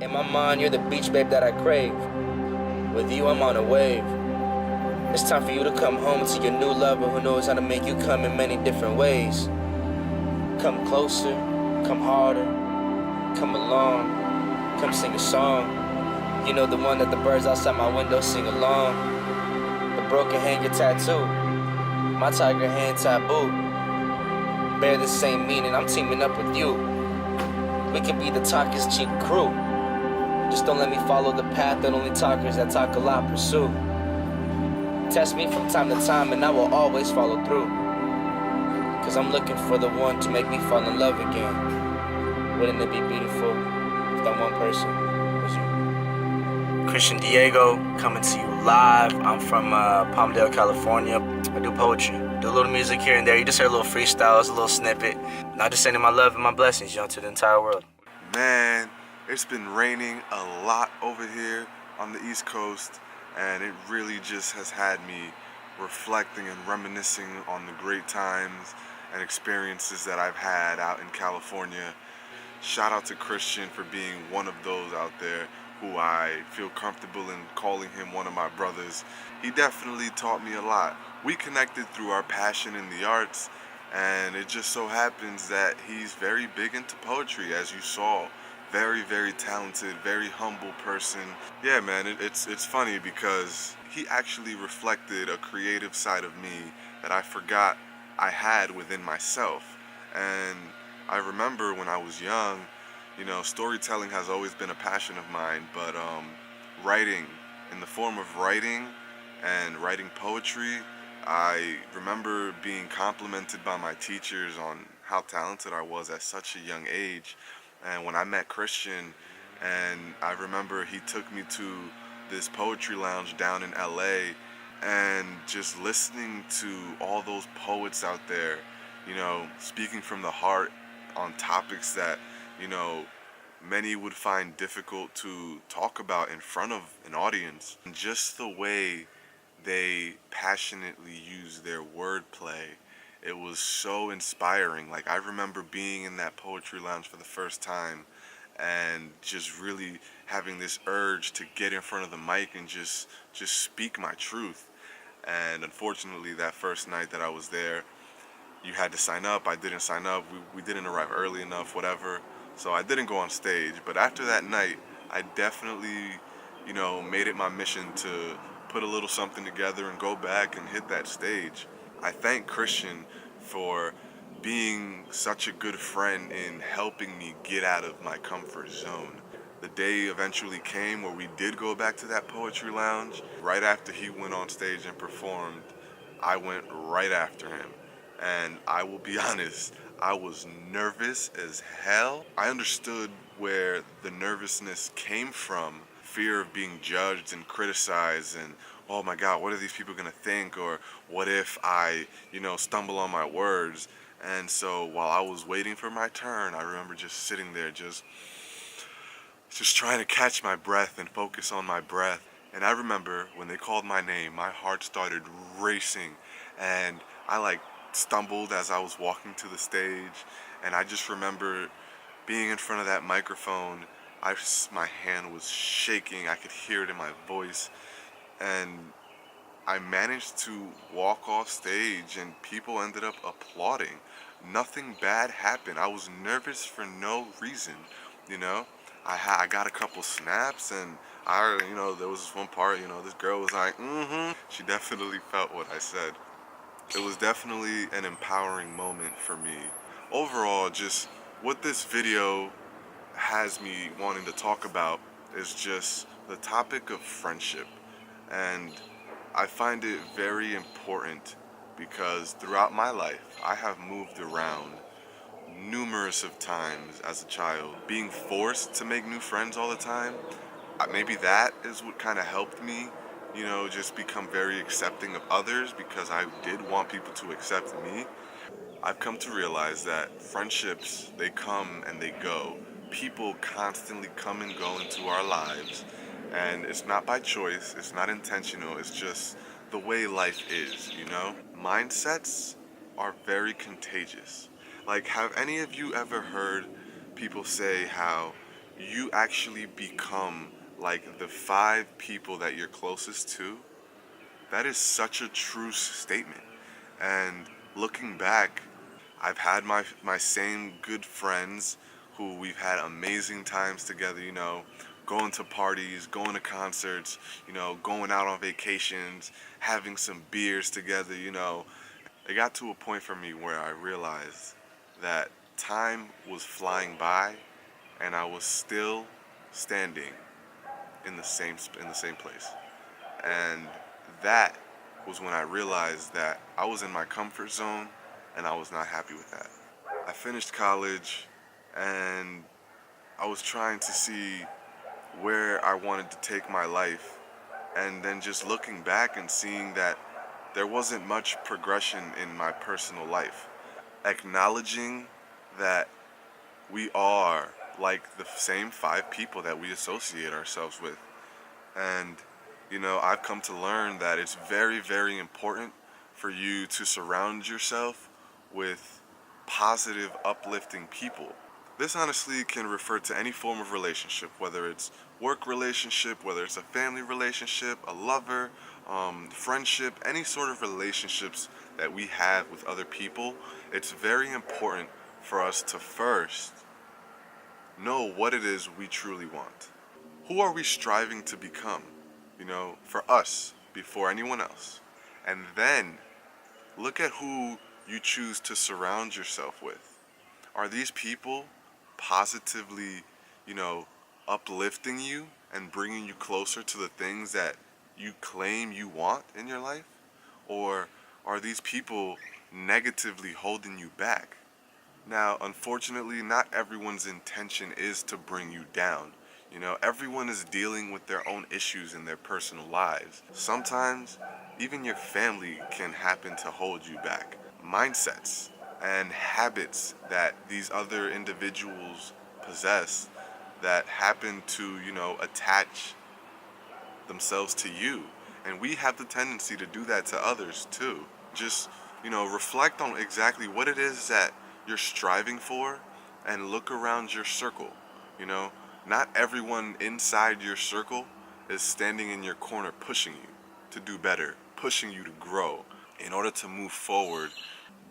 In my mind, you're the beach babe that I crave. With you, I'm on a wave. It's time for you to come home to your new lover who knows how to make you come in many different ways. Come closer, come harder, come along, come sing a song. You know, the one that the birds outside my window sing along. The broken hand, your tattoo. My tiger hand taboo. Bear the same meaning, I'm teaming up with you. We could be the talkers cheap crew. Just don't let me follow the path that only talkers that talk a lot pursue. Test me from time to time and I will always follow through. Cause I'm looking for the one to make me fall in love again. Wouldn't it be beautiful if that one person was you? Christian Diego, coming to you live. I'm from Palmdale, California. I do poetry, do a little music here and there. You just heard a little freestyles, a little snippet. And I just sending my love and my blessings, to the entire world. Man, it's been raining a lot over here on the East Coast, and it really just has had me reflecting and reminiscing on the great times and experiences that I've had out in California. Shout out to Christian for being one of those out there who I feel comfortable in calling him one of my brothers. He definitely taught me a lot. We connected through our passion in the arts, and it just so happens that he's very big into poetry, as you saw. Very, very talented, very humble person. Yeah, man, it's funny because he actually reflected a creative side of me that I forgot I had within myself. And I remember when I was young, storytelling has always been a passion of mine, but writing, in the form of writing and writing poetry, I remember being complimented by my teachers on how talented I was at such a young age. And when I met Christian, and I remember he took me to this poetry lounge down in LA, and just listening to all those poets out there, speaking from the heart on topics that, many would find difficult to talk about in front of an audience. And just the way they passionately use their wordplay, it was so inspiring. Like, I remember being in that poetry lounge for the first time and just really having this urge to get in front of the mic and just speak my truth. And unfortunately, that first night that I was there, you had to sign up. I didn't sign up. We didn't arrive early enough, whatever. So I didn't go on stage. But after that night, I definitely, made it my mission to put a little something together and go back and hit that stage. I thank Christian for being such a good friend in helping me get out of my comfort zone. The day eventually came where we did go back to that poetry lounge. Right after he went on stage and performed, I went right after him. And I will be honest, I was nervous as hell. I understood where the nervousness came from. Fear of being judged and criticized, and oh my God, what are these people gonna think? Or what if I, stumble on my words? And so while I was waiting for my turn, I remember just sitting there, just trying to catch my breath and focus on my breath. And I remember when they called my name, my heart started racing, and I stumbled as I was walking to the stage. And I just remember being in front of that microphone. My hand was shaking. I could hear it in my voice. And I managed to walk off stage and people ended up applauding. Nothing bad happened. I was nervous for no reason, I got a couple snaps, and there was this one part, this girl was like, She definitely felt what I said. It was definitely an empowering moment for me. Overall, just what this video has me wanting to talk about is just the topic of friendship. And I find it very important because throughout my life, I have moved around numerous of times as a child. Being forced to make new friends all the time, maybe that is what kind of helped me, just become very accepting of others, because I did want people to accept me. I've come to realize that friendships, they come and they go. People constantly come and go into our lives, and it's not by choice, it's not intentional, it's just the way life is, Mindsets are very contagious. Like, have any of you ever heard people say how, you actually become like the 5 people that you're closest to, that is such a true statement. And looking back, I've had my same good friends who we've had amazing times together, going to parties, going to concerts, going out on vacations, having some beers together. It got to a point for me where I realized that time was flying by and I was still standing in the same place. And that was when I realized that I was in my comfort zone and I was not happy with that. I finished college and I was trying to see where I wanted to take my life, and then just looking back and seeing that there wasn't much progression in my personal life. Acknowledging that we are like the same 5 people that we associate ourselves with. And, I've come to learn that it's very, very important for you to surround yourself with positive, uplifting people. This honestly can refer to any form of relationship, whether it's work relationship, whether it's a family relationship, a lover, friendship, any sort of relationships that we have with other people. It's very important for us to first know what it is we truly want. Who are we striving to become? For us, before anyone else. And then look at who you choose to surround yourself with. Are these people positively, you know, uplifting you and bringing you closer to the things that you claim you want in your life? Or are these people negatively holding you back? Now, unfortunately, not everyone's intention is to bring you down. Everyone is dealing with their own issues in their personal lives. Sometimes, even your family can happen to hold you back. Mindsets and habits that these other individuals possess that happen to, attach themselves to you. And we have the tendency to do that to others too. Just, reflect on exactly what it is that you're striving for and look around your circle. You know, not everyone inside your circle is standing in your corner pushing you to do better, pushing you to grow. In order to move forward,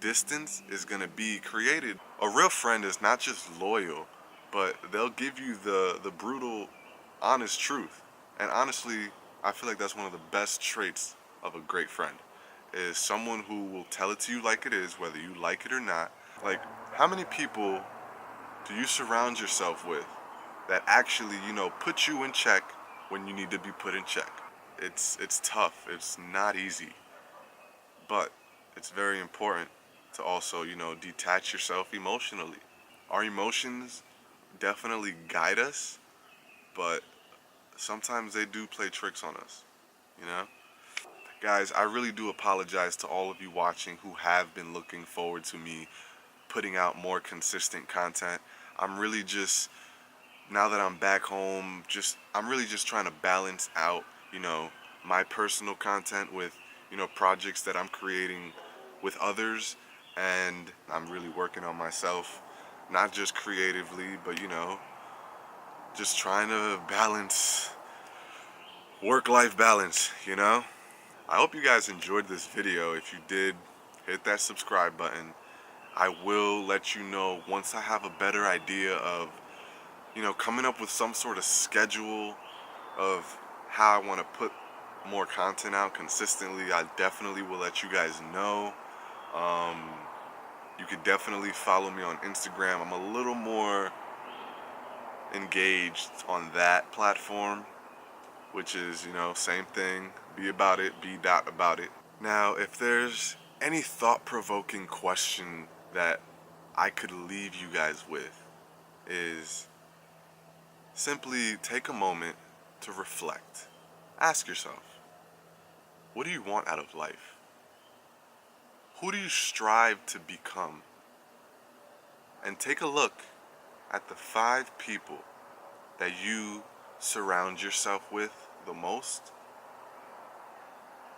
distance is going to be created. A real friend is not just loyal, but they'll give you the brutal, honest truth. And honestly, I feel like that's one of the best traits of a great friend is someone who will tell it to you like it is, whether you like it or not. Like, how many people do you surround yourself with that actually, put you in check when you need to be put in check? It's tough. It's not easy. But it's very important to also, detach yourself emotionally. Our emotions definitely guide us, but sometimes they do play tricks on us, you know? Guys, I really do apologize to all of you watching who have been looking forward to me putting out more consistent content. I'm really just, now that I'm back home, I'm really just trying to balance out, my personal content with, projects that I'm creating with others, and I'm really working on myself, not just creatively, but just trying to balance work-life balance. I hope you guys enjoyed this video. If you did, hit that subscribe button. I will let you know once I have a better idea of, coming up with some sort of schedule of how I want to put more content out consistently. I definitely will let you guys know. You could definitely follow me on Instagram. I'm a little more engaged on that platform, which is, same thing. B.About it, B.About it. Now, if there's any thought-provoking question that I could leave you guys with is simply take a moment to reflect. Ask yourself, what do you want out of life? Who do you strive to become? And take a look at the 5 people that you surround yourself with the most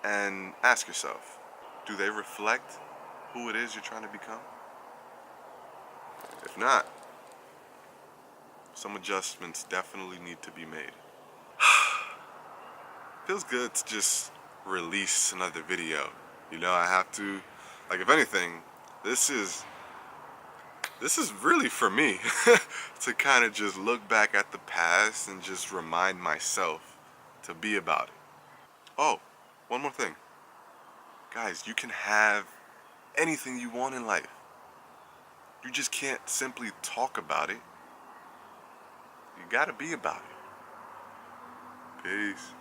and ask yourself, do they reflect who it is you're trying to become? If not, some adjustments definitely need to be made. Feels good to just release another video. You know, I have to, like, if anything, this is really for me to kind of just look back at the past and just remind myself to be about it. Oh, one more thing. Guys, you can have anything you want in life. You just can't simply talk about it. You gotta be about it. Peace.